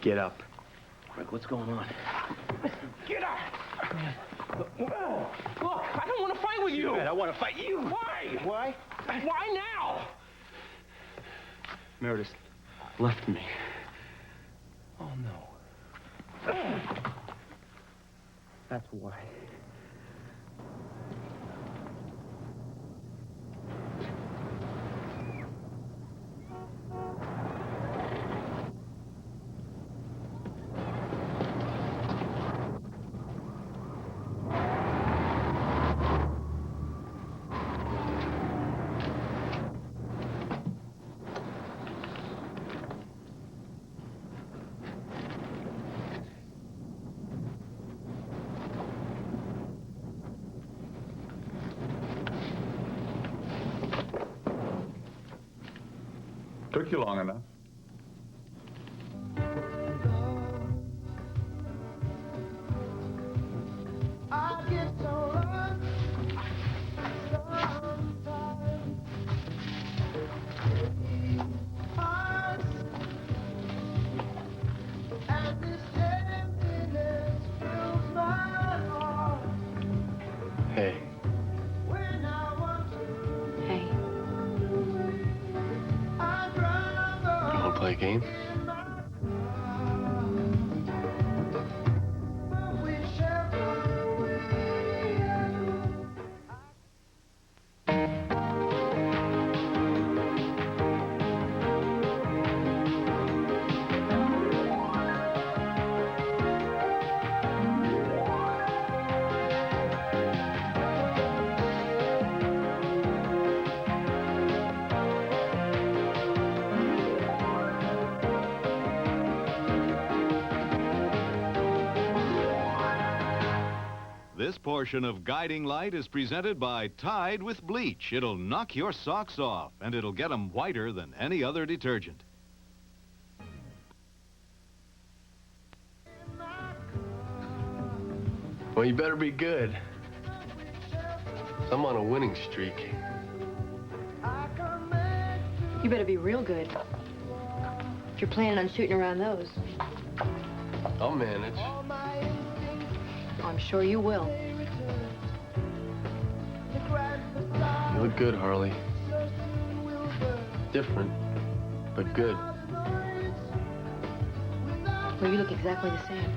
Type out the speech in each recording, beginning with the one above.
Get up. Rick, what's going on? Get up! Look, I don't want to fight with you. I want to fight you. Why? Why? Why now? Meredith left me. Oh, no. That's why. Took you long enough. Hey. Hey. You want to play a game? This portion of Guiding Light is presented by Tide with Bleach. It'll knock your socks off, and it'll get them whiter than any other detergent. Well, you better be good. I'm on a winning streak. You better be real good. If you're planning on shooting around those. I'll manage. I'm sure you will. You look good, Harley. Different, but good. Well, you look exactly the same.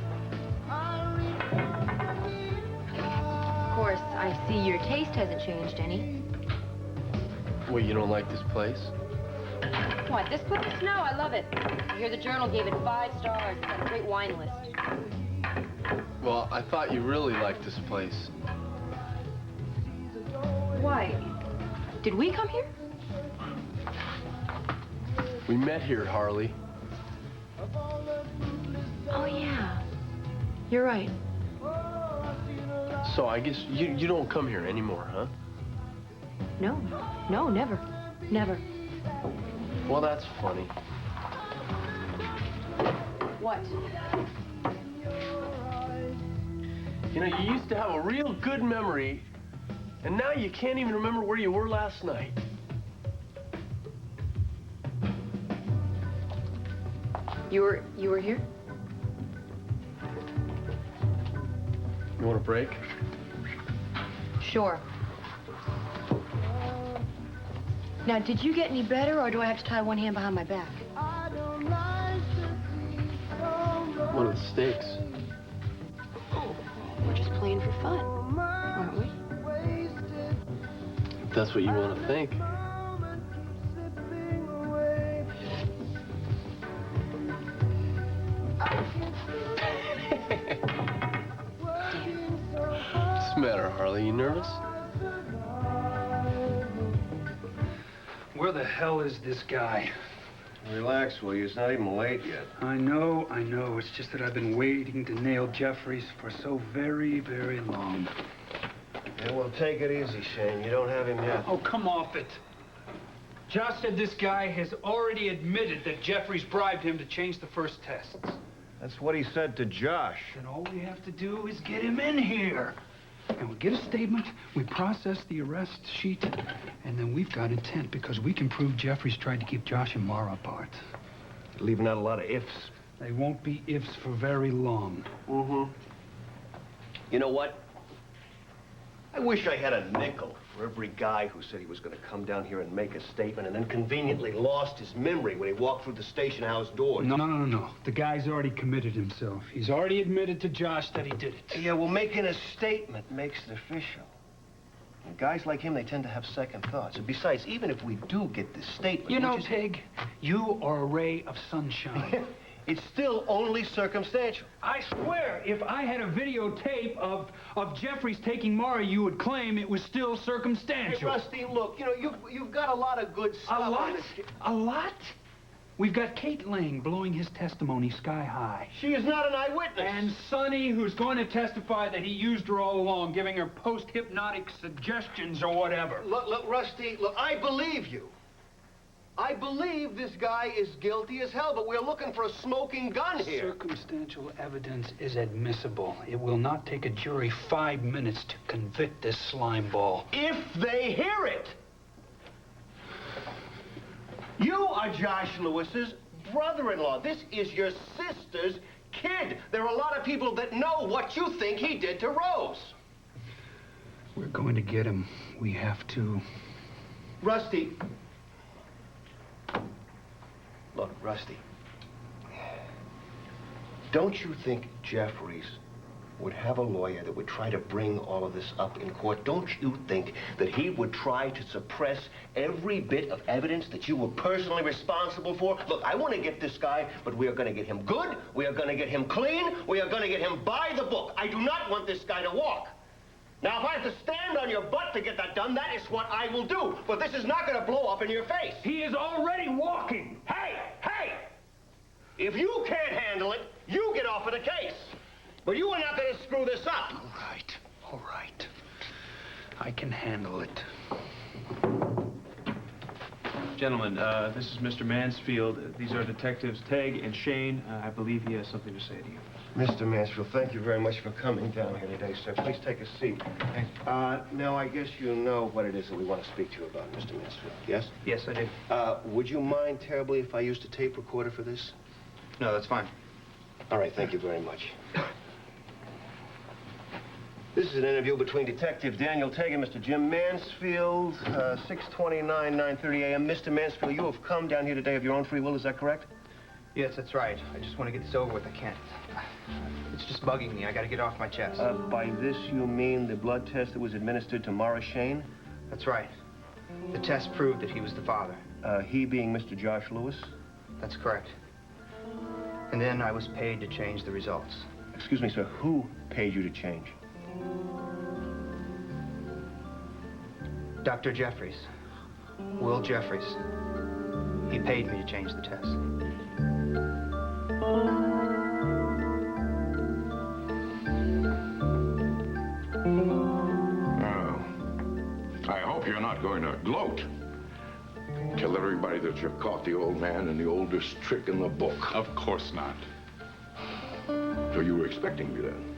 Of course, I see your taste hasn't changed any. Well, you don't like this place? What, this place? No, I love it. I hear the Journal gave it 5 stars. It's got a great wine list. Well, I thought you really liked this place. Why? Did we come here? We met here, Harley. Oh, yeah. You're right. So I guess you don't come here anymore, huh? No, never. Never. Well, that's funny. What? You know, you used to have a real good memory, and now you can't even remember where you were last night. You were here? You want a break? Sure. Now, did you get any better, or do I have to tie one hand behind my back? What are the stakes? We're just playing for fun, aren't we? If that's what you want to think. What's the matter, Harley? You nervous? Where the hell is this guy? Relax, will you? It's not even late yet. I know. It's just that I've been waiting to nail Jeffries for so very, very long. Yeah, well, take it easy, Shane. You don't have him yet. Oh, come off it. Josh said this guy has already admitted that Jeffries bribed him to change the first tests. That's what he said to Josh. Then all we have to do is get him in here. And we get a statement, we process the arrest sheet, and then we've got intent because we can prove Jeffries tried to keep Josh and Mara apart. Leaving out a lot of ifs. They won't be ifs for very long. Mm-hmm. You know what? I wish I had a nickel for every guy who said he was going to come down here and make a statement and then conveniently lost his memory when he walked through the station house doors. No. The guy's already committed himself. He's already admitted to Josh that he did it. Yeah, well, making a statement makes it official. And guys like him, they tend to have second thoughts. And besides, even if we do get this statement... You know, Tig, you are a ray of sunshine. It's still only circumstantial. I swear, if I had a videotape of Jeffries taking Mara, you would claim it was still circumstantial. Hey, Rusty, look, you know, you've got a lot of good stuff. A lot? A lot? We've got Kate Lang blowing his testimony sky high. She is not an eyewitness. And Sonny, who's going to testify that he used her all along, giving her post-hypnotic suggestions or whatever. Look, Rusty, look, I believe you. I believe this guy is guilty as hell, but we're looking for a smoking gun here. Circumstantial evidence is admissible. It will not take a jury 5 minutes to convict this slime ball. If they hear it. You are Josh Lewis's brother-in-law. This is your sister's kid. There are a lot of people that know what you think he did to Rose. We're going to get him. We have to. Rusty. Look, Rusty. Don't you think Jeffries would have a lawyer that would try to bring all of this up in court? Don't you think that he would try to suppress every bit of evidence that you were personally responsible for? Look, I want to get this guy, but we are going to get him good. We are going to get him clean. We are going to get him by the book. I do not want this guy to walk. Now, if I have to stand on your butt to get that done, that is what I will do. But this is not going to blow up in your face. He is already walking. Hey! If you can't handle it, you get off of the case. But you are not going to screw this up. All right. I can handle it. Gentlemen, this is Mr. Mansfield. These are Detectives Teg and Shane. I believe he has something to say to you. Mr. Mansfield, thank you very much for coming down here today, sir. Please take a seat. Now, I guess you know what it is that we want to speak to you about, Mr. Mansfield, yes? Yes, I do. Would you mind terribly if I used a tape recorder for this? No, that's fine. All right, thank you very much. This is an interview between Detective Daniel Teg and Mr. Jim Mansfield, 6:29, 9:30 a.m. Mr. Mansfield, you have come down here today of your own free will, is that correct? Yes, that's right. I just want to get this over with. I can't. It's just bugging me. I got to get off my chest. By this you mean the blood test that was administered to Mara Shane? That's right. The test proved that he was the father. He being Mr. Josh Lewis? That's correct. And then I was paid to change the results. Excuse me, sir, who paid you to change? Dr. Jeffries. Will Jeffries. He paid me to change the test. I hope you're not going to gloat. Tell everybody that you've caught the old man in the oldest trick in the book. Of course not. So you were expecting me then?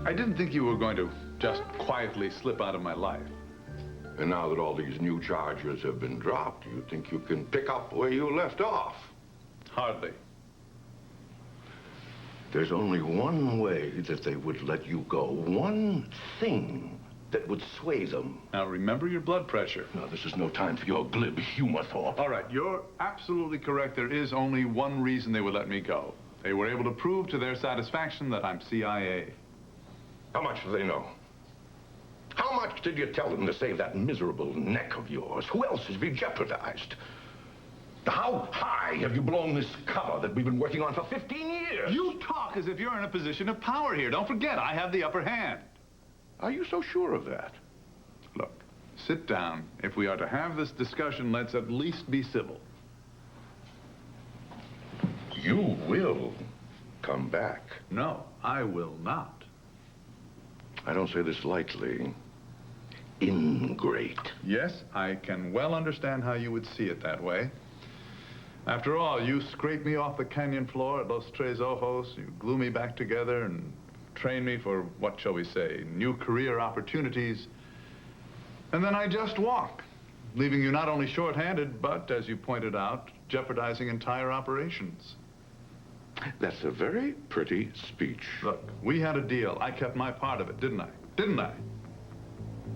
I didn't think you were going to just quietly slip out of my life. And now that all these new charges have been dropped, you think you can pick up where you left off? Hardly. There's only one way that they would let you go. One thing that would sway them. Now, remember your blood pressure. Now, this is no time for your glib humor, Thorpe. All right, you're absolutely correct. There is only one reason they would let me go. They were able to prove to their satisfaction that I'm CIA. How much do they know? How much did you tell them to save that miserable neck of yours? Who else has been jeopardized? How high have you blown this cover that we've been working on for 15 years? You talk as if you're in a position of power here. Don't forget, I have the upper hand. Are you so sure of that? Look, sit down. If we are to have this discussion, let's at least be civil. You will come back. No, I will not. I don't say this lightly. Ingrate. Yes, I can well understand how you would see it that way. After all, you scraped me off the canyon floor at Los Tres Ojos, you glue me back together and train me for, what shall we say, new career opportunities. And then I just walk, leaving you not only short-handed, but, as you pointed out, jeopardizing entire operations. That's a very pretty speech. Look, we had a deal. I kept my part of it, didn't I? Didn't I?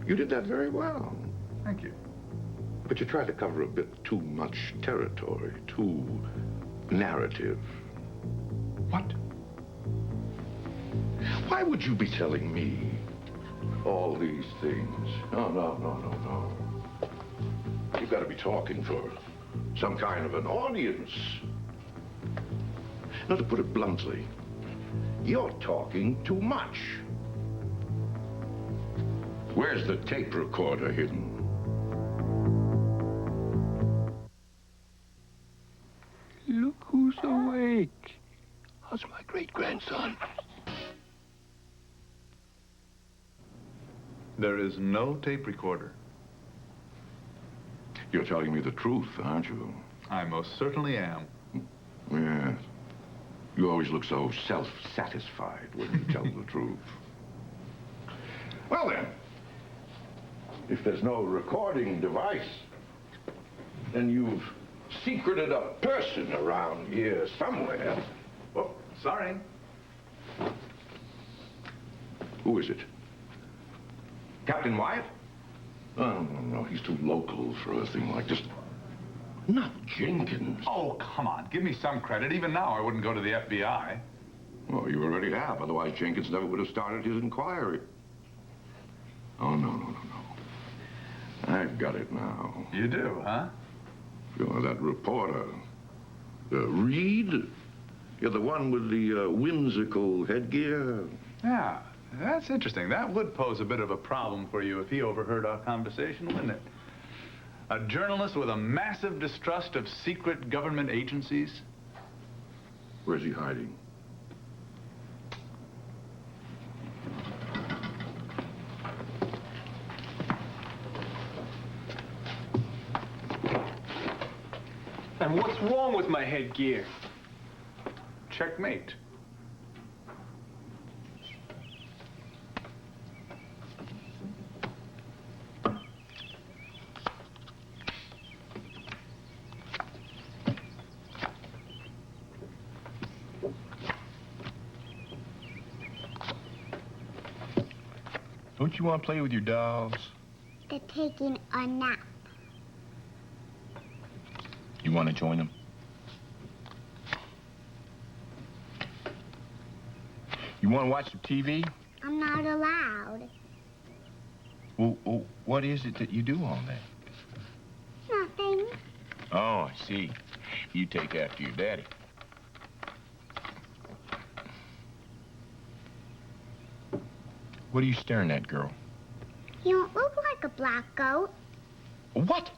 You did that very well. Thank you. But you tried to cover a bit too much territory, too narrative. What? Why would you be telling me all these things? No. You've got to be talking for some kind of an audience. Now, to put it bluntly, you're talking too much. Where's the tape recorder hidden? Look who's awake. How's my great-grandson? There is no tape recorder. You're telling me the truth, aren't you? I most certainly am. Yes. You always look so self-satisfied when you tell the truth. Well, then, if there's no recording device, then you've secreted a person around here somewhere. Oh, sorry. Who is it? Captain Wyatt? Oh, no, he's too local for a thing like this. Not Jenkins. Oh, come on. Give me some credit. Even now, I wouldn't go to the FBI. Well, you already have. Otherwise, Jenkins never would have started his inquiry. Oh, no. I've got it now. You do, huh? You're that reporter. Reed? You're the one with the whimsical headgear? Yeah, that's interesting. That would pose a bit of a problem for you if he overheard our conversation, wouldn't it? A journalist with a massive distrust of secret government agencies? Where's he hiding? And what's wrong with my headgear? Checkmate. Don't you want to play with your dolls? They're taking a nap. You want to join them? You want to watch the TV? I'm not allowed. Well, what is it that you do all day? Nothing. Oh, I see. You take after your daddy. What are you staring at, girl? You don't look like a black goat. What?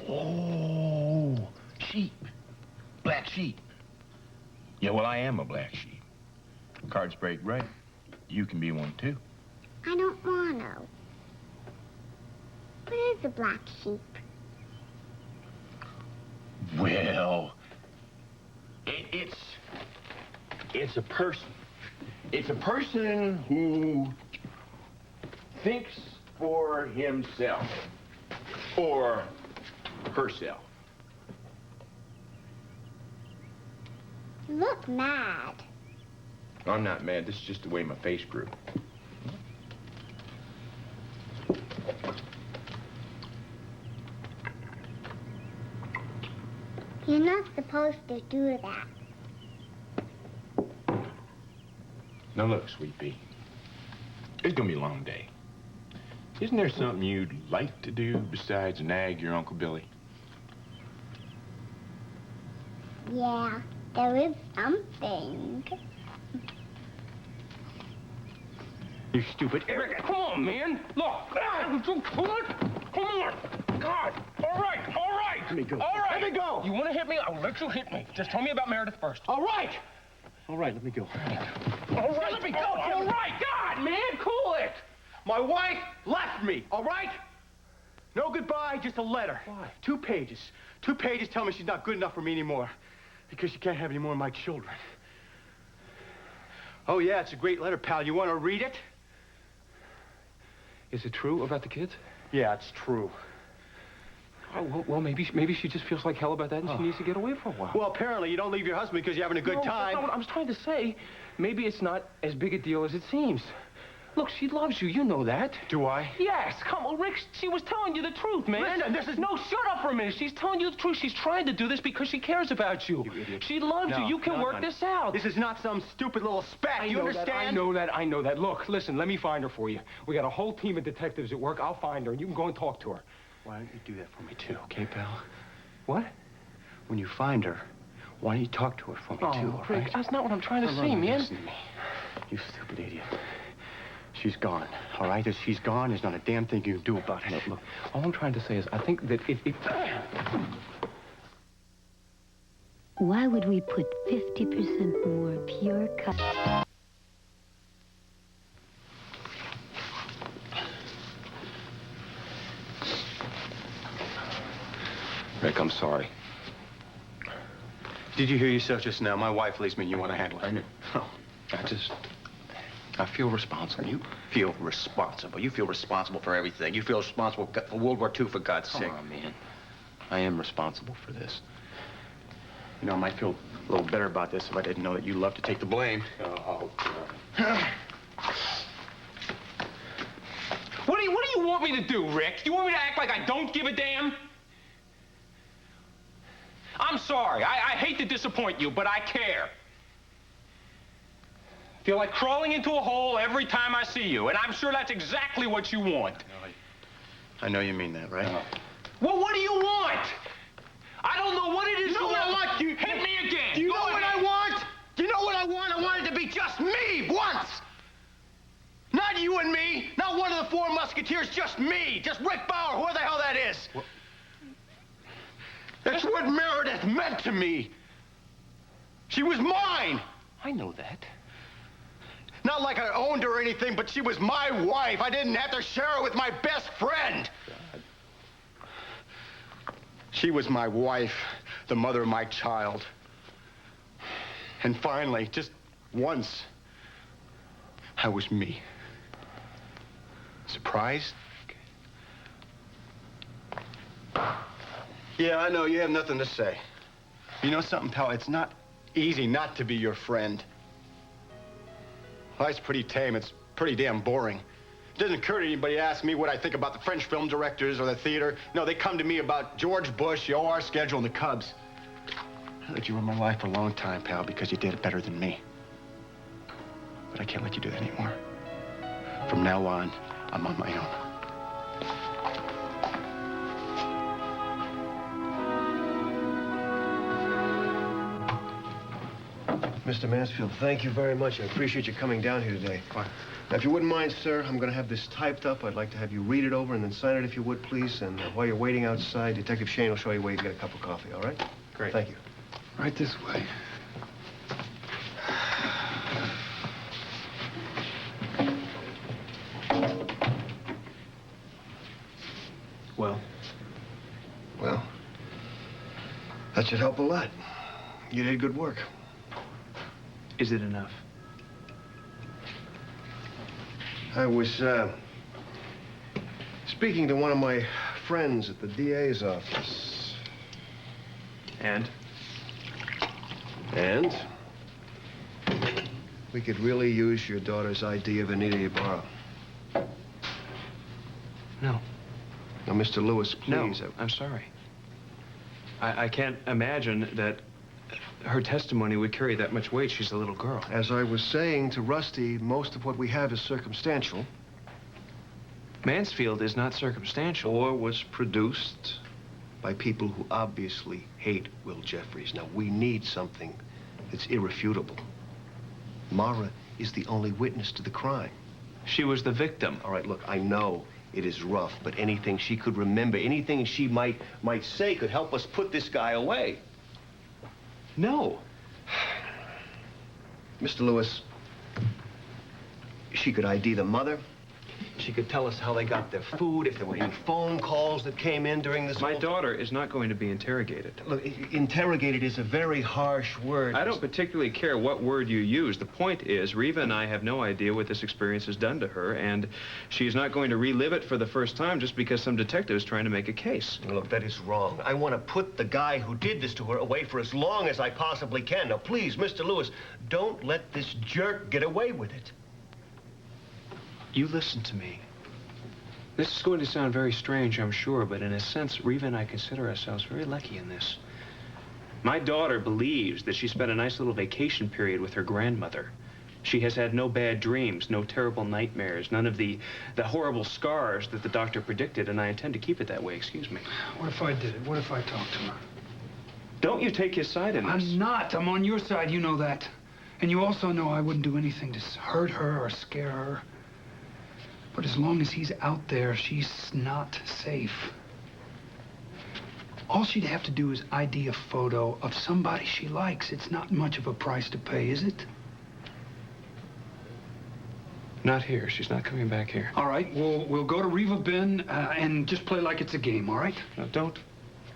Oh, sheep. Black sheep. Yeah, well, I am a black sheep. Cards break right. You can be one, too. I don't want to. What is a black sheep? Well, it's a person. It's a person who thinks for himself or herself. You look mad. I'm not mad. This is just the way my face grew. You're not supposed to do that. Now look, Sweet Pea. It's gonna be a long day. Isn't there something you'd like to do besides nag your Uncle Billy? Yeah, there is something. You stupid Eric, come on, man. Look. Come on. God. All right. Let me go. All right. Let me go. You want to hit me? I'll let you hit me. Just tell me about Meredith first. All right, let me go. All right. Let me go. All right. God, man, cool it. My wife left me, all right? No goodbye, just a letter. Why? 2 pages. 2 pages telling me she's not good enough for me anymore because she can't have any more of my children. Oh, yeah, it's a great letter, pal. You want to read it? Is it true about the kids? Yeah, it's true. Well, maybe she just feels like hell about that and she needs to get away for a while. Well, apparently you don't leave your husband because you're having a good time. That's not what I was trying to say. Maybe it's not as big a deal as it seems. Look, she loves you. You know that. Do I? Yes. Come on, Rick. She was telling you the truth, man. Listen, this is... No, shut up for a minute. She's telling you the truth. She's trying to do this because she cares about you. You idiot. She loves you. You can work this out. This is not some stupid little spat. You understand? I know that. Look, listen, let me find her for you. We got a whole team of detectives at work. I'll find her, and you can go and talk to her. Why don't you do that for me, too, okay, pal? What? When you find her, why don't you talk to her for me, too, all Rick, right? that's not what I'm trying to say, man. Listen to me. You stupid idiot. She's gone, all right? If she's gone, there's not a damn thing you can do about it. Look, all I'm trying to say is I think that if... Why would we put 50% more pure cotton? Rick, I'm sorry. Did you hear yourself just now? My wife leaves me and you want to handle it. I knew. Oh, I feel responsible. You feel responsible. You feel responsible for everything. You feel responsible for World War II, for God's sake. Come on, man. I am responsible for this. You know, I might feel a little better about this if I didn't know that you love to take the blame. What do you want me to do, Rick? Do you want me to act like I don't give a damn? I'm sorry. I hate to disappoint you, but I care. Feel like crawling into a hole every time I see you, and I'm sure that's exactly what you want. I know you mean that, right? Well, what do you want? I don't know what it is You know what I want? Hit me again. Do you know what I want? Do you know what I want? I want it to be just me, once! Not you and me, not one of the four musketeers, just me, just Rick Bauer, whoever the hell that is. What? That's what Meredith meant to me. She was mine. I know that. Not like I owned her or anything, but she was my wife. I didn't have to share her with my best friend. God. She was my wife, the mother of my child. And finally, just once, I was me. Surprised? Yeah, I know, you have nothing to say. You know something, pal? It's not easy not to be your friend. Life's pretty tame. It's pretty damn boring. It doesn't occur to anybody to ask me what I think about the French film directors or the theater. No, they come to me about George Bush, the OR schedule, and the Cubs. I let you run my life for a long time, pal, because you did it better than me. But I can't let you do that anymore. From now on, I'm on my own. Mr. Mansfield, thank you very much. I appreciate you coming down here today. Fine. Now, if you wouldn't mind, sir, I'm going to have this typed up. I'd like to have you read it over and then sign it if you would, please. And while you're waiting outside, Detective Shane will show you where you can get a cup of coffee, all right? Great. Thank you. Right this way. Well? Well, that should help a lot. You did good work. Is it enough? I was, speaking to one of my friends at the DA's office. And? And? We could really use your daughter's idea of Anita Ibarra. No. Now, Mr. Lewis, please. No, I'm sorry. I can't imagine that her testimony would carry that much weight. She's a little girl. As I was saying to Rusty, most of what we have is circumstantial. Mansfield is not circumstantial. Or was produced by people who obviously hate Will Jeffries. Now, we need something that's irrefutable. Mara is the only witness to the crime. She was the victim. All right, look, I know it is rough, but anything she could remember, anything she might say could help us put this guy away. No. Mr. Lewis, she could ID the mother. She could tell us how they got their food, if there were any phone calls that came in during this. My daughter is not going to be interrogated. Look, interrogated is a very harsh word. I don't particularly care what word you use. The point is, Reva and I have no idea what this experience has done to her, and she's not going to relive it for the first time just because some detective is trying to make a case. Look, that is wrong. I want to put the guy who did this to her away for as long as I possibly can. Now, please, Mr. Lewis, don't let this jerk get away with it. You listen to me. This is going to sound very strange, I'm sure, but in a sense, Reva and I consider ourselves very lucky in this. My daughter believes that she spent a nice little vacation period with her grandmother. She has had no bad dreams, no terrible nightmares, none of the horrible scars that the doctor predicted, and I intend to keep it that way, excuse me. What if I did it? What if I talked to her? Don't you take his side in this. I'm not. I'm on your side. You know that. And you also know I wouldn't do anything to hurt her or scare her. But as long as he's out there, she's not safe. All she'd have to do is ID a photo of somebody she likes. It's not much of a price to pay, is it? Not here. She's not coming back here. All right, we'll go to Reva Bin and just play like it's a game, all right? Now,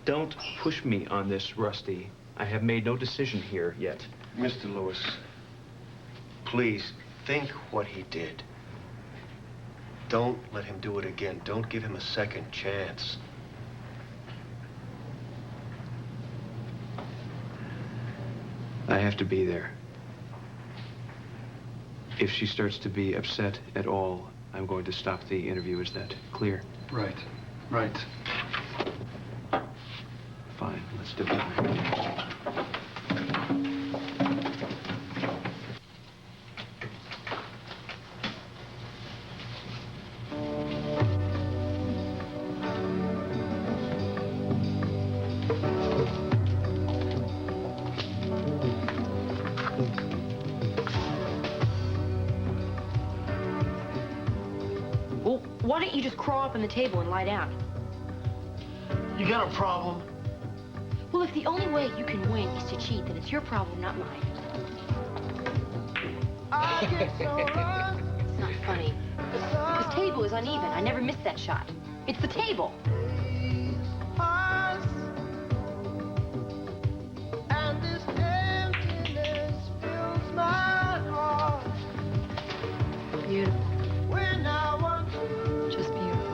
don't push me on this, Rusty. I have made no decision here yet. Mr. Lewis, please, think what he did. Don't let him do it again. Don't give him a second chance. I have to be there. If she starts to be upset at all, I'm going to stop the interview. Is that clear? Right. Right. Fine. Let's do it. Why don't you just crawl up on the table and lie down? You got a problem? Well, if the only way you can win is to cheat, then it's your problem, not mine. It's not funny. This table is uneven. I never missed that shot. It's the table. Beautiful. Just beautiful.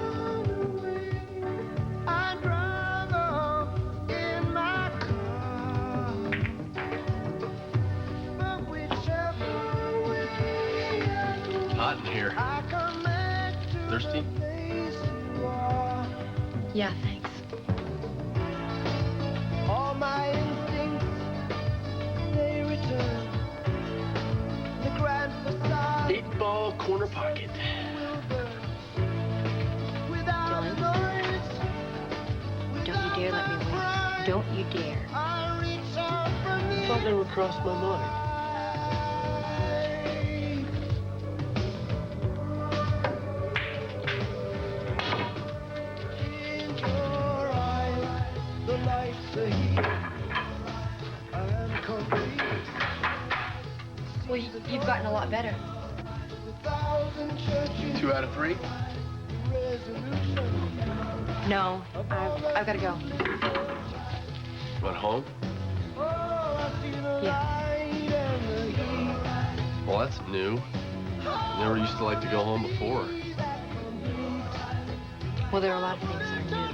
Hot in here. Thirsty? Yeah, thanks. All my instincts, they return. The grand facade. 8-ball corner pocket. Dylan, don't you dare let me win. Don't you dare. Thought never crossed my mind. Well, you've gotten a lot better. 2 out of 3? No, I've got to go. Run home? Yeah. Well, that's new. Never used to like to go home before. Well, there are a lot of things that are new.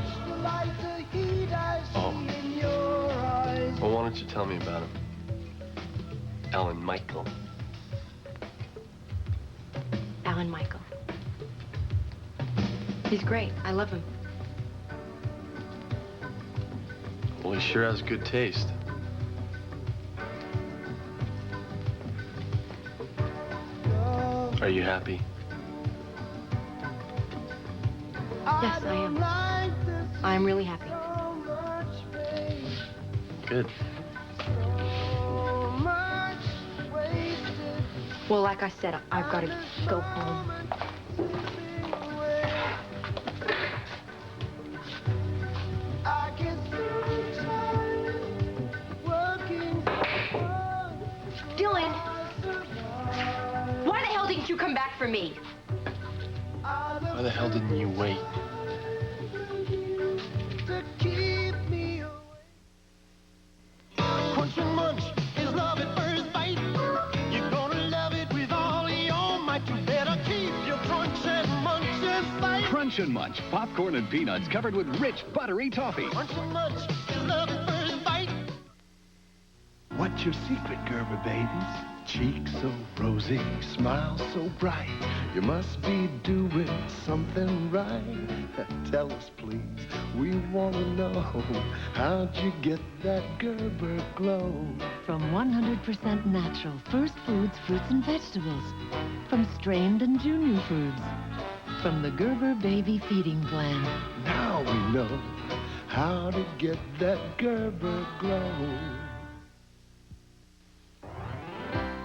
Oh. Well, why don't you tell me about him? Alan Michael. Alan Michael. He's great. I love him. Well, he sure has good taste. Are you happy? Yes, I am. I'm really happy. Good. Well, like I said, I've got to go home. Dylan! Why the hell didn't you come back for me? Why the hell didn't you wait? To keep me away. Crunch and munch is love at first bite. You're gonna love it with all your might. You better keep your crunch and munch aside. Crunch and Munch, popcorn and peanuts covered with rich, buttery toffee. Crunch and munch is love at first bite. What's your secret, Gerber babies? Cheeks so rosy, smile so bright. You must be doing something right. Tell us, please. We want to know. How'd you get that Gerber glow? From 100% natural first foods, fruits, and vegetables. From strained and junior foods. From the Gerber Baby Feeding Plan. Now we know how to get that Gerber glow.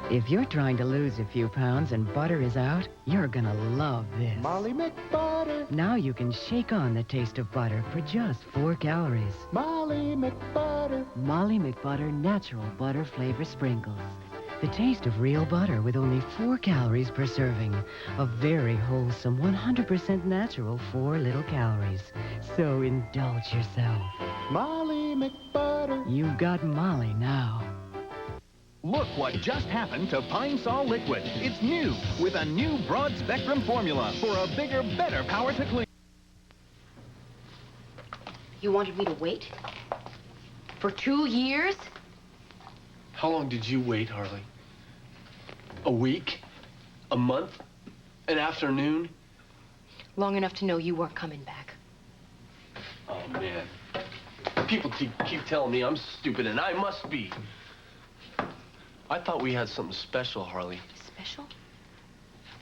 If you're trying to lose a few pounds and butter is out, you're gonna love this. Molly McButter. Now you can shake on the taste of butter for just 4 calories. Molly McButter. Molly McButter Natural Butter Flavor Sprinkles. The taste of real butter with only 4 calories per serving. A very wholesome, 100% natural 4 little calories. So indulge yourself. Molly McButter. You've got Molly now. Look what just happened to Pine Sol Liquid. It's new with a new broad spectrum formula for a bigger, better power to clean. You wanted me to wait? For 2 years? How long did you wait, Harley? A week? A month? An afternoon? Long enough to know you weren't coming back. Oh, man. People keep telling me I'm stupid, and I must be. I thought we had something special, Harley. Special?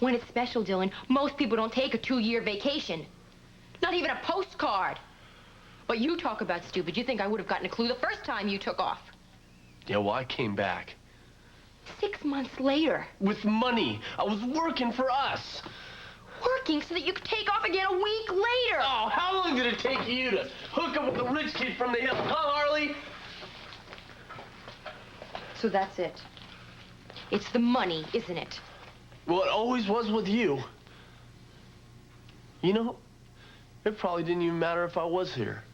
When it's special, Dylan, most people don't take a 2-year vacation. Not even a postcard. But you talk about stupid. You think I would have gotten a clue the first time you took off. Yeah, well, I came back. 6 months later. With money. I was working for us. Working so that you could take off again a week later. Oh, how long did it take you to hook up with the rich kid from the hill, huh, Harley? So that's it. It's the money, isn't it? Well, it always was with you. You know, it probably didn't even matter if I was here.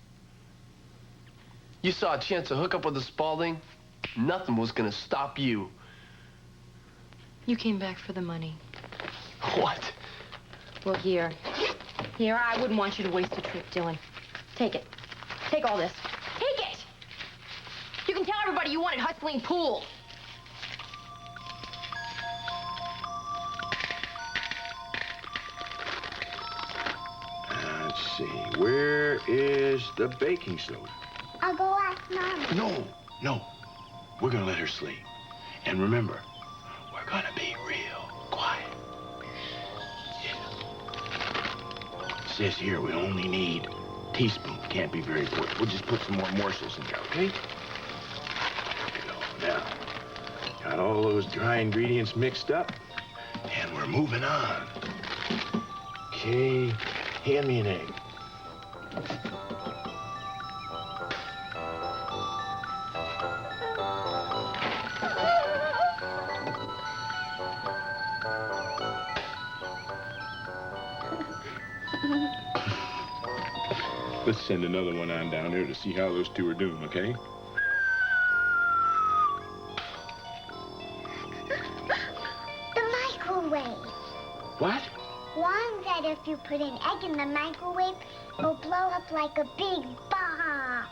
You saw a chance to hook up with the Spaulding, nothing was gonna stop you. You came back for the money. What? Well, here. Here, I wouldn't want you to waste a trip, Dylan. Take it. Take all this. Take it! You can tell everybody you wanted hustling pool. Let's see, where is the baking soda? I'll go ask Mama. No. We're gonna let her sleep. And remember, we're gonna be real quiet. Yeah. It says here we only need a teaspoon. Can't be very quick. We'll just put some more morsels in there, okay? There we go. Now, got all those dry ingredients mixed up, and we're moving on. Okay, hand me an egg. Let's send another one on down there to see how those two are doing, okay? The microwave. What? Juan said if you put an egg in the microwave, it'll blow up like a big bomb.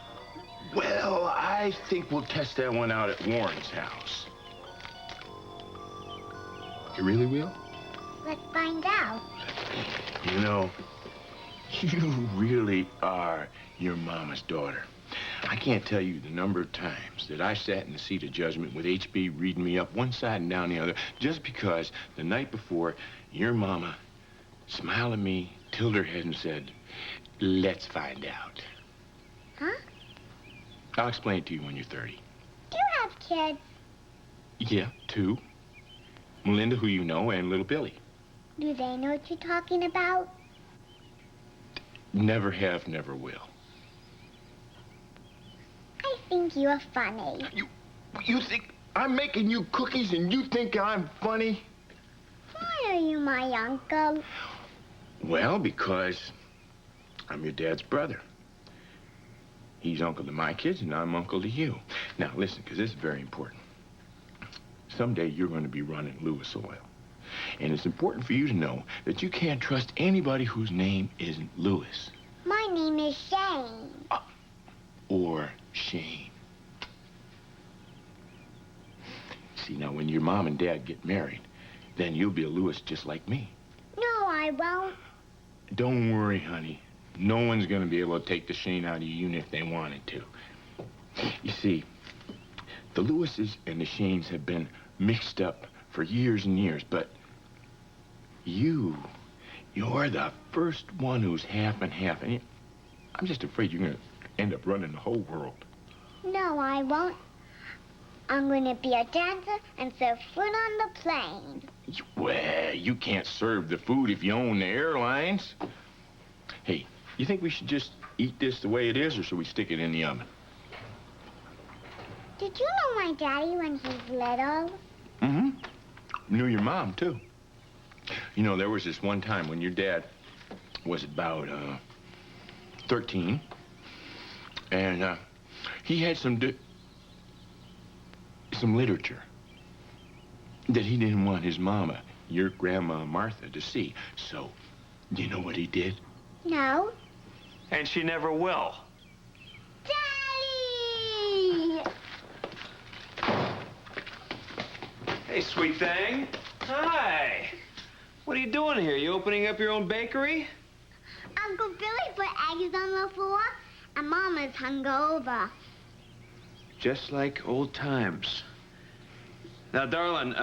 Well, I think we'll test that one out at Warren's house. You really will? Let's find out. You know, you really are your mama's daughter. I can't tell you the number of times that I sat in the seat of judgment with HB reading me up one side and down the other just because the night before your mama smiled at me, tilted her head and said, "Let's find out." Huh? I'll explain it to you when you're 30. Do you have kids? Yeah, 2. Melinda, who you know, and little Billy. Do they know what you're talking about? Never have, never will. I think you're funny. You think I'm making you cookies and you think I'm funny? Why are you my uncle? Well, because I'm your dad's brother. He's uncle to my kids, and I'm uncle to you. Now, listen, because this is very important. Someday you're going to be running Lewis Oil. And it's important for you to know that you can't trust anybody whose name isn't Lewis. My name is Shane. Or Shane. See, now, when your mom and dad get married, then you'll be a Lewis just like me. No, I won't. Don't worry, honey. No one's going to be able to take the Shane out of you even if they wanted to. You see, the Lewises and the Shanes have been mixed up for years and years, but you're the first one who's half and half. And I'm just afraid you're going to end up running the whole world. No, I won't. I'm going to be a dancer and serve food on the plane. Well, you can't serve the food if you own the airlines. Hey, you think we should just eat this the way it is, or should we stick it in the oven? Did you know my daddy when he was little? Mm-hmm. Knew your mom, too. You know, there was this one time when your dad was about 13, and he had some literature that he didn't want his mama, your grandma Martha, to see. So, you know what he did? No. And she never will. Daddy! Hey, sweet thing. Hi. What are you doing here? You opening up your own bakery? Uncle Billy put eggs on the floor, and Mama's hungover. Just like old times. Now, darling,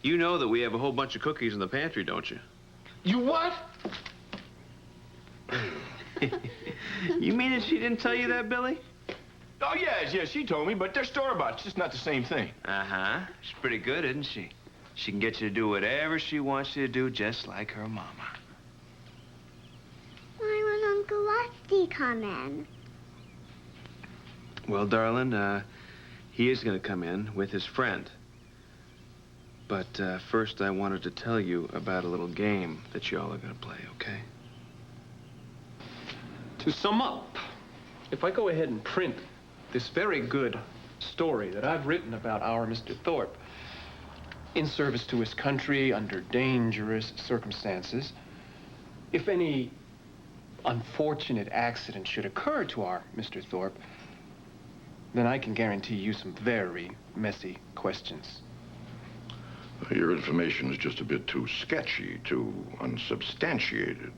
you know that we have a whole bunch of cookies in the pantry, don't you? You what? You mean that she didn't tell you that, Billy? Oh, yes, she told me, but they're store-bought. It's just not the same thing. Uh-huh. She's pretty good, isn't she? She can get you to do whatever she wants you to do, just like her mama. Why won't Uncle Lefty come in? Well, darling, he is going to come in with his friend. But first, I wanted to tell you about a little game that you all are going to play, okay? To sum up, if I go ahead and print this very good story that I've written about our Mr. Thorpe in service to his country under dangerous circumstances, if any unfortunate accident should occur to our Mr. Thorpe, then I can guarantee you some very messy questions. Your information is just a bit too sketchy, too unsubstantiated.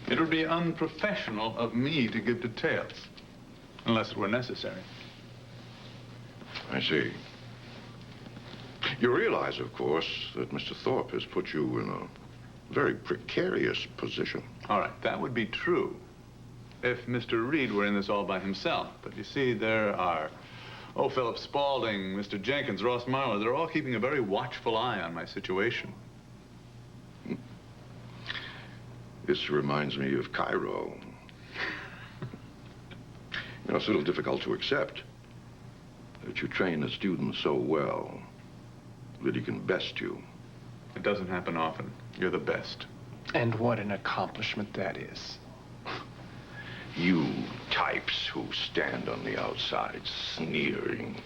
It would be unprofessional of me to give details, unless it were necessary. I see. You realize, of course, that Mr. Thorpe has put you in a very precarious position. All right, that would be true if Mr. Reed were in this all by himself. But you see, there are, Philip Spaulding, Mr. Jenkins, Ross Marlowe. They're all keeping a very watchful eye on my situation. This reminds me of Cairo. You know, it's a little difficult to accept that you train a student so well that he can best you. It doesn't happen often. You're the best. And what an accomplishment that is. You types who stand on the outside sneering,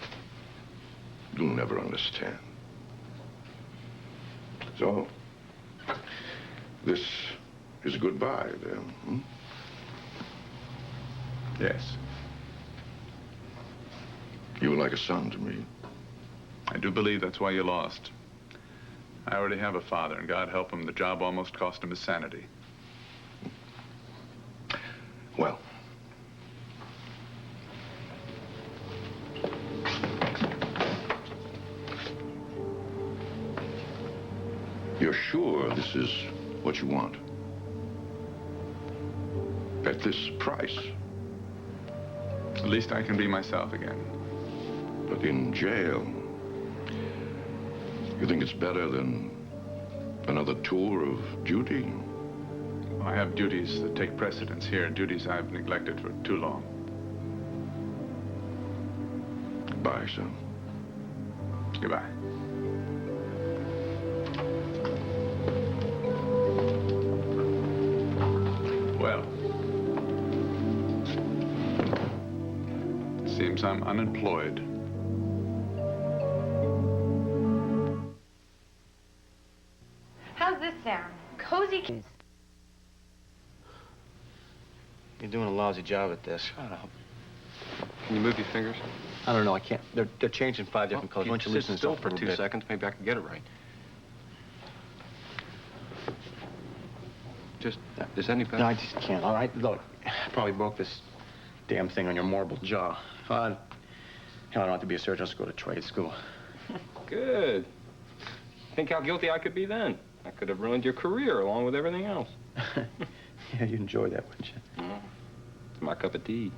you'll never understand. So, this is goodbye, then, hmm? Yes. You were like a son to me. I do believe that's why you lost. I already have a father, and God help him, the job almost cost him his sanity. Well, you're sure this is what you want? At this price? At least I can be myself again. But in jail, you think it's better than another tour of duty? I have duties that take precedence here, duties I've neglected for too long. Goodbye, son. Goodbye. seems I'm unemployed. How's this sound? Cozy. You're doing a lousy job at this. Shut up. Can you move your fingers? I don't know, I can't. They're changing 5 different colors. Why don't you listen still to for a 2 bit? seconds? Maybe I can get it right. Is that any better? No, I just can't. All right, look, I probably broke this damn thing on your marble jaw. Hell, I don't have to be a surgeon. Let's go to trade school. Good. Think how guilty I could be then. I could have ruined your career along with everything else. Yeah, you'd enjoy that, wouldn't you? It's my cup of tea.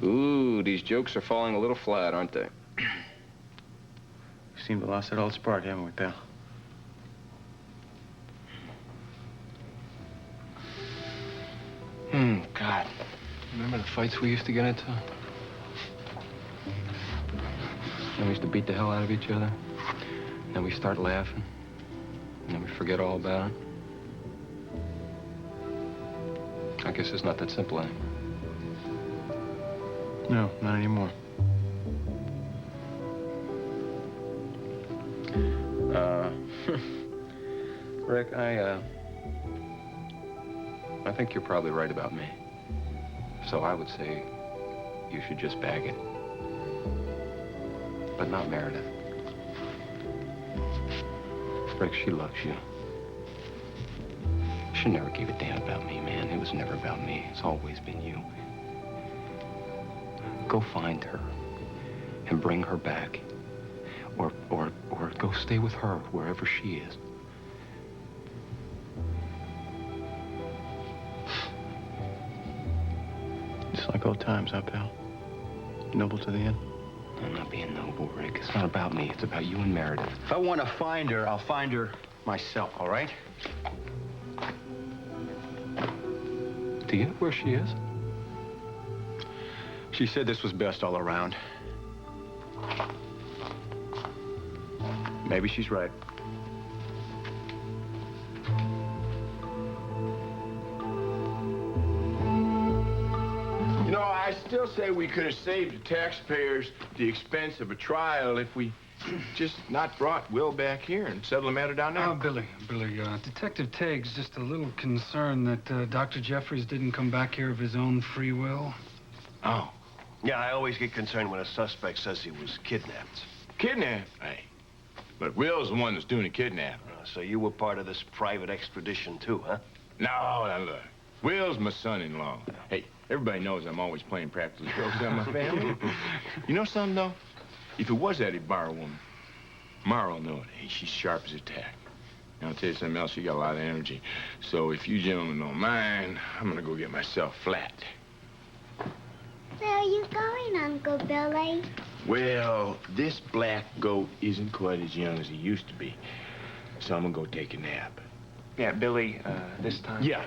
Ooh, these jokes are falling a little flat, aren't they? We seem to have lost that old spark, haven't we, pal? God. Remember the fights we used to get into? And we used to beat the hell out of each other. Then we start laughing. And then we forget all about it. I guess it's not that simple, eh? No, not anymore. Rick, I think you're probably right about me. So I would say you should just bag it. But not Meredith. Rick, she loves you. She never gave a damn about me, man. It was never about me. It's always been you. Go find her and bring her back. Or go stay with her wherever she is. Just like old times, huh, pal? Noble to the end. I'm not being noble, Rick. It's not about me. It's about you and Meredith. If I want to find her, I'll find her myself, all right? Do you know where she is? She said this was best all around. Maybe she's right. You know, I still say we could have saved the taxpayers the expense of a trial if we just not brought Will back here and settled the matter down there. Oh, Billy, Detective Tagg's just a little concerned that Dr. Jeffries didn't come back here of his own free will. Oh. Yeah, I always get concerned when a suspect says he was kidnapped. Kidnapped? Hey. But Will's the one that's doing the kidnapping. So you were part of this private expedition, too, huh? No, now look. Will's my son-in-law. Hey, everybody knows I'm always playing practical jokes on my family. You know something, though? If it was that bar woman, Mara will know it. Hey, she's sharp as a tack. And I'll tell you something else, she got a lot of energy. So if you gentlemen don't mind, I'm gonna go get myself flat. Where are you going, Uncle Billy? Well, this black goat isn't quite as young as he used to be. So I'm gonna go take a nap. Yeah, Billy, this time? Yeah,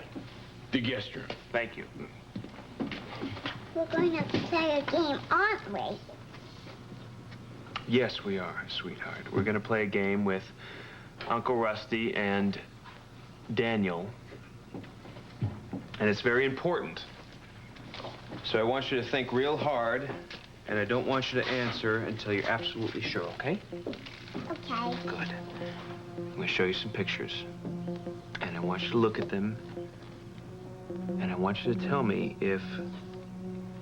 the guest room. Thank you. We're going to play a game, aren't we? Yes, we are, sweetheart. We're going to play a game with Uncle Rusty and Daniel. And it's very important. So I want you to think real hard, and I don't want you to answer until you're absolutely sure, okay? Okay. Good. I'm going to show you some pictures. And I want you to look at them. And I want you to tell me if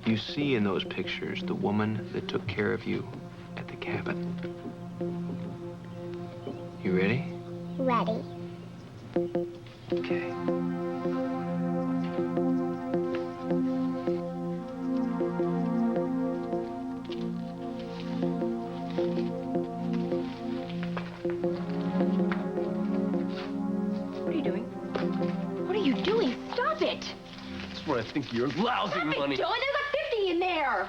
you see in those pictures the woman that took care of you at the cabin. You ready? Ready. Okay. What are you doing? What are you doing? Stop it! That's where I think you're lousy Stop money. it, Dylan. There's like 50 in there.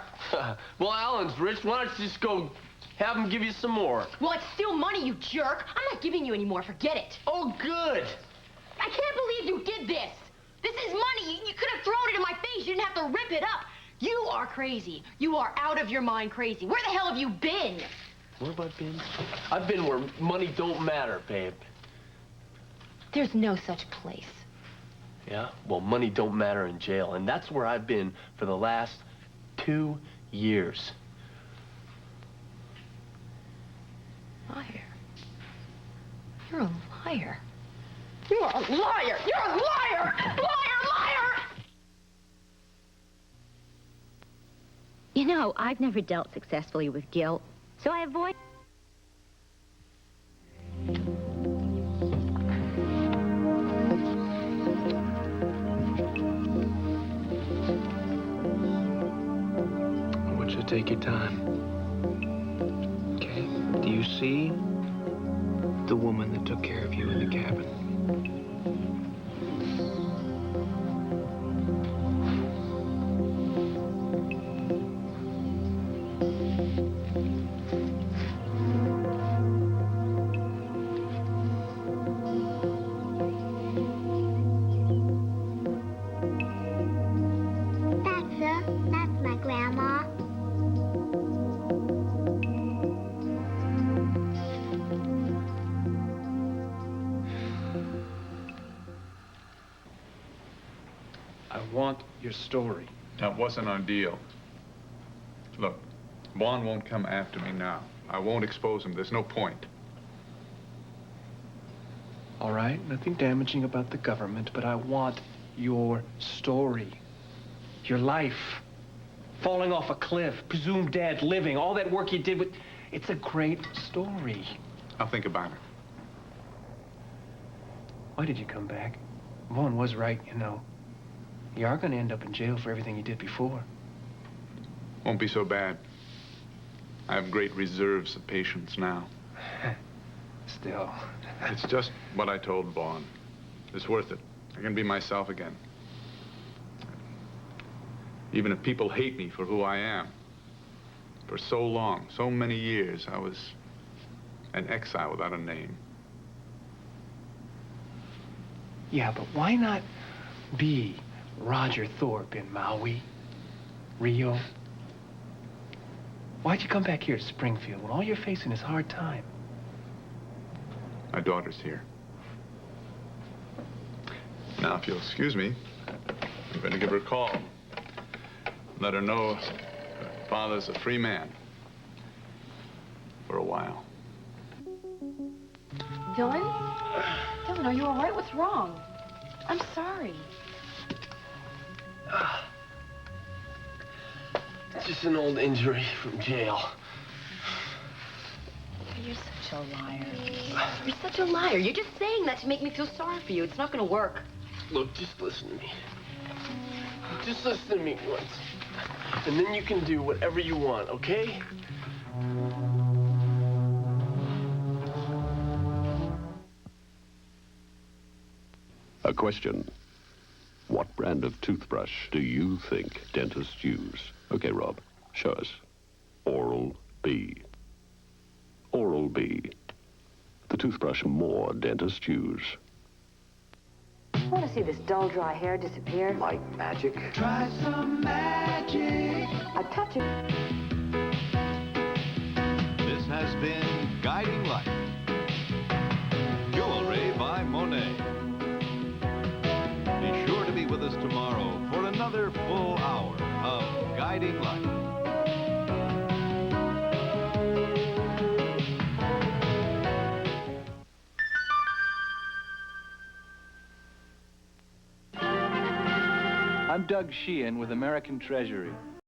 Well, Alan's rich. Why don't you just go have him give you some more? Well, it's still money, you jerk. I'm not giving you any more. Forget it. Oh, good. I can't believe you did this. This is money. You could have thrown it in my face. You didn't have to rip it up. You are crazy. You are out of your mind crazy. Where the hell have you been? Where have I been? I've been where money don't matter, babe. There's no such place. Yeah? Well, money don't matter in jail, and that's where I've been for the last 2 years. Liar. You're a liar. You're a liar! You're a liar! Liar! Liar! You know, I've never dealt successfully with guilt, so I avoid... I want you to take your time. Okay? Do you see the woman that took care of you in the cabin? That's my grandma. I want your story. That wasn't our deal. Look, Vaughn won't come after me now. I won't expose him. There's no point. All right, nothing damaging about the government, but I want your story. Your life. Falling off a cliff, presumed dead, living, all that work you did with... It's a great story. I'll think about it. Why did you come back? Vaughn was right, you know. You are going to end up in jail for everything you did before. Won't be so bad. I have great reserves of patience now. Still. It's just what I told Vaughn. It's worth it. I can be myself again. Even if people hate me for who I am. For so long, so many years, I was an exile without a name. Yeah, but why not be Roger Thorpe in Maui, Rio? Why'd you come back here to Springfield when all you're facing is hard time? My daughter's here. Now, if you'll excuse me, I'm going to give her a call. Let her know her father's a free man. For a while. Dylan? Dylan, are you all right? What's wrong? I'm sorry. It's just an old injury from jail. You're such a liar. You're such a liar. You're just saying that to make me feel sorry for you. It's not going to work. Look, just listen to me. Just listen to me once. And then you can do whatever you want, okay? A question. What brand of toothbrush do you think dentists use? Okay, Rob, show us. Oral-B. Oral-B. The toothbrush more dentists use. Want to see this dull, dry hair disappear? Like magic. Try some magic. A touch of... This has been Guiding Light. Jewelry by Monet. Be sure to be with us tomorrow for another full hour of Guiding Light. I'm Doug Sheehan with American Treasury.